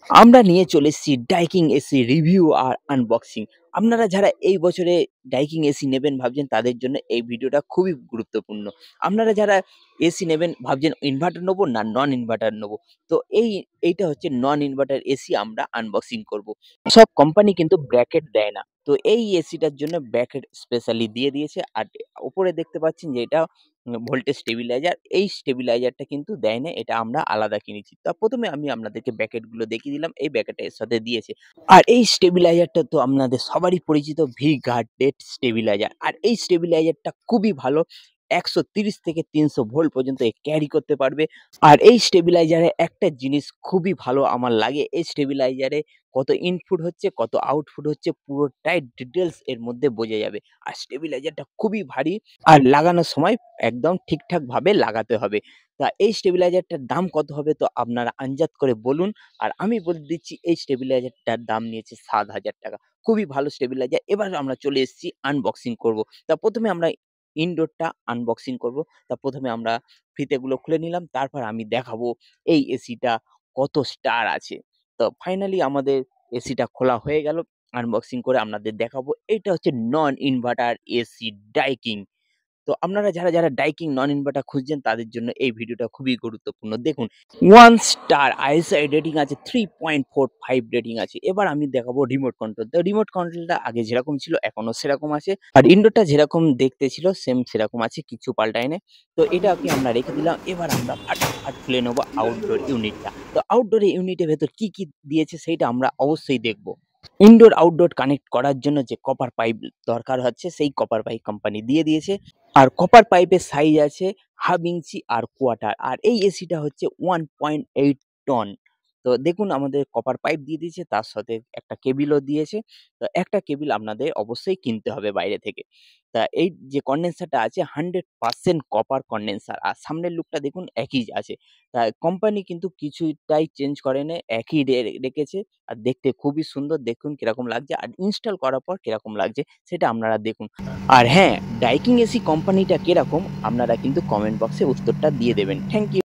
আমরা নিয়ে চলে এসেছি ডাইকিং এসি রিভিউ আর আনবক্সিং। আপনারা যারা এই বছরে ডাইকিং এসি নেবেন ভাবছেন তাদের জন্য এই ভিডিওটা খুবই গুরুত্বপূর্ণ। আপনারা যারা এসি নেবেন ভাবছেন ইনভার্টার নেবো না নন ইনভার্টার নেবো। তো এইটা হচ্ছে নন ইনভার্টার এসি আমরা আনবক্সিং করব। সব কোম্পানি কিন্তু ব্র্যাকেট দেয় না। তো এই এসিটার জন্য ব্র্যাকেট স্পেশালি দিয়ে দিয়েছে। আর উপরে দেখতে পাচ্ছেন যে এটা ভোল্টেজ স্টেবিলাইজার। এই স্টেবিলাইজারটা কিন্তু দেয় না, এটা আমরা আলাদা কিনেছি। তা ১ম এ আমি আপনাদেরকে ব্র্যাকেটগুলো দেখিয়ে দিলাম। এই ব্র্যাকেটটা এর সাথে দিয়েছে। আর এই স্টেবিলাইজারটা তো আপনাদের সবারই পরিচিত ভি-গার্ডেড স্টেবিলাইজার। আর এই স্টেবিলাইজারটা খুবই ভালো। ১৩০ থেকে ৩০০ ভোল্ট পর্যন্ত এ ক্যারি করতে পারবে। আর এই স্টেবিলাইজারে একটা জিনিস খুবই ভালো আমার লাগে, এই স্টেবিলাইজারে কত ইনপুট হচ্ছে, কত আউটপুট হচ্ছে পুরোটাই ডিটেইলস এর মধ্যে বোঝা যাবে। আর স্টেবিলাইজারটা খুবই ভারী আর লাগানোর সময় একদম ঠিকঠাকভাবে লাগাতে হবে। তা এই স্টেবিলাইজারটার দাম কত হবে তো আপনারা আন্দাজ করে বলুন। আর আমি বলে দিচ্ছি এই স্টেবিলাইজারটার দাম নিয়েছে ৳৭,০০০। খুবই ভালো স্টেবিলাইজার। এবার আমরা চলে এসেছি আনবক্সিং করব। তা ১ম এ আমরা ইনডোরটা আনবক্সিং করব। তা ১ম এ আমরা ফিতেগুলো খুলে নিলাম। তারপর আমি দেখাবো এই এসিটা কত স্টার আছে। তো ফাইনালি আমাদের এসিটা খোলা হয়ে গেল। আনবক্সিং করে আপনাদের দেখাবো। এইটা হচ্ছে নন ইনভার্টার এসি ডাইকিং। তো আপনারা যারা ডাইকিং নন ইনভার্টার খুঁজছেন তাদের জন্য এই ভিডিওটা খুবই গুরুত্বপূর্ণ। দেখুন 1 স্টার আইএসআই রেটিং আছে, 3.45 রেটিং আছে। এবার আমি দেখাবো রিমোট কন্ট্রোল। তো রিমোট কন্ট্রোলটা আগে যেরকম ছিল এখনো সেরকম আছে। আর ইনডোরটা যেরকম দেখতে ছিল সেম সেরকম আছে, কিছু পাল্টায় নাই। তো এটাকে আমরা রেখে দিলাম। এবার আমরা ফাটাফাট খুলে নেবো আউটডোর ইউনিটটা। তো আউটডোর ইউনিটের ভেতর কি দিয়েছে সেইটা আমরা অবশ্যই দেখব। ইনডোর আউটডোর কানেক্ট করার জন্য যে কপার পাইপ দরকার হচ্ছে সেই কপার পাইপ কোম্পানি দিয়ে দিয়েছে। আর কপার পাইপের সাইজ আছে 1/2 ইঞ্চি আর কোয়ার্টার। আর এই এসিটা হচ্ছে 1.8 টন। তো দেখুন আমাদের কপার পাইপ দিয়ে দিয়েছে, তার সাথে একটা কেবিলও দিয়েছে। তো একটা কেবিল আপনাদের অবশ্যই কিনতে হবে বাইরে থেকে। তা এই যে কনডেন্সারটা আছে 100% কপার কনডেন্সার। আর সামনের লুকটা দেখুন একই আছে। তা কোম্পানি কিন্তু কিছুটাই চেঞ্জ করেনি, একই রেখেছে। আর দেখতে খুবই সুন্দর, দেখুন কিরকম লাগছে। আর ইনস্টল করার পর কিরকম লাগছে সেটা আপনারা দেখুন। আর হ্যাঁ, ডাইকিং এসি কোম্পানিটা কিরকম আপনারা কিন্তু কমেন্ট বক্সে উত্তরটা দিয়ে দেবেন। Thank you.